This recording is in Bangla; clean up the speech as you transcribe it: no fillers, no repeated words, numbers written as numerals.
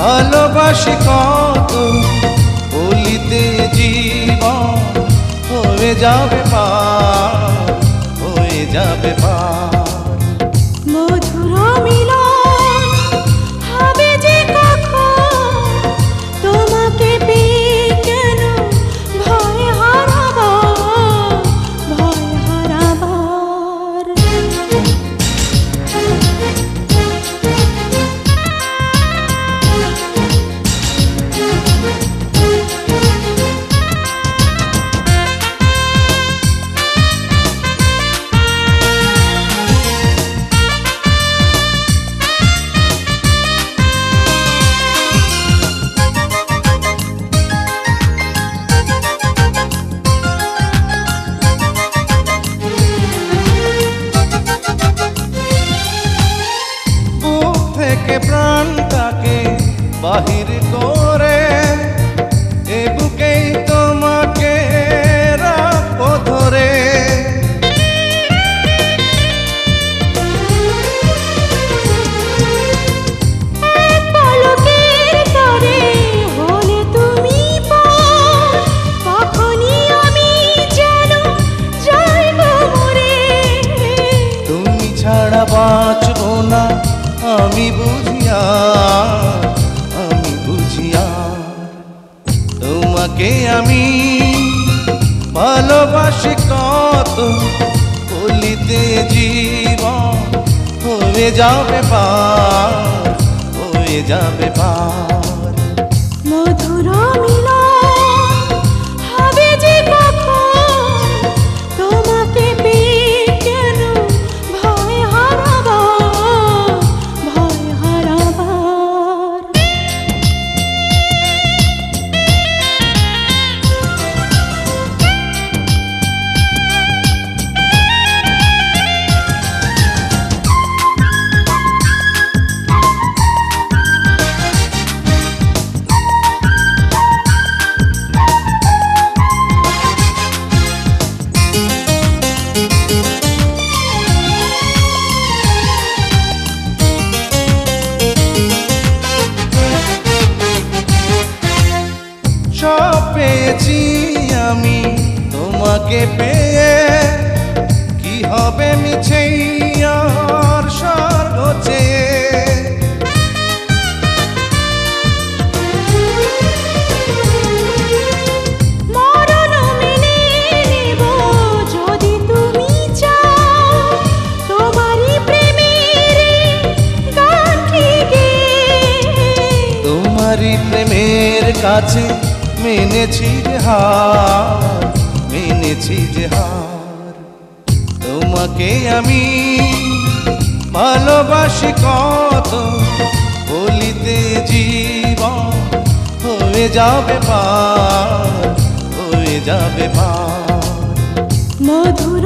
ভালোবাসি কত বলিতে জীবন হয়ে যাবে পার, হয়ে যাবে পার। মধুর মিলন হবে যে কখন, তোমাকে পেয়ে কেন ভয় হারাবার, ভয় হারাবার। থেকে প্রাণটাকে বাহির করে এ বুকেই তোমাকে রাখো ধরে। পলকের তরে হলে তুমি পার, তখনই আমি যেন যাইব মরে। তুমি ছাড়া বাঁচবো না আমি বুঝিয়া, আমি বুঝিয়া। তোমাকে আমি ভালোবাসি কত বলিতে জীবন হয়ে যাবে পার, হয়ে যাবে পার। মধুর মিলন হবে যে কখন, তোমাকে পেয়ে কেন ভয় হারাবার, ভয় হারাবার। সব পেয়েছি আমি তোমাকে পেয়ে, কি হবে মিছে আর স্বর্গ চেয়ে। মরণ মেনে নেব যদি তুমি চাও, তোমারই প্রেমের গানটি গেয়ে। তোমারই প্রেমের কাছে মেনেছি যে হার, মেনেছি যে হার। তোমাকে আমি ভালোবাসি কত বলিতে জীবন হয়ে যাবে পার, হয়ে যাবে পার। মধুর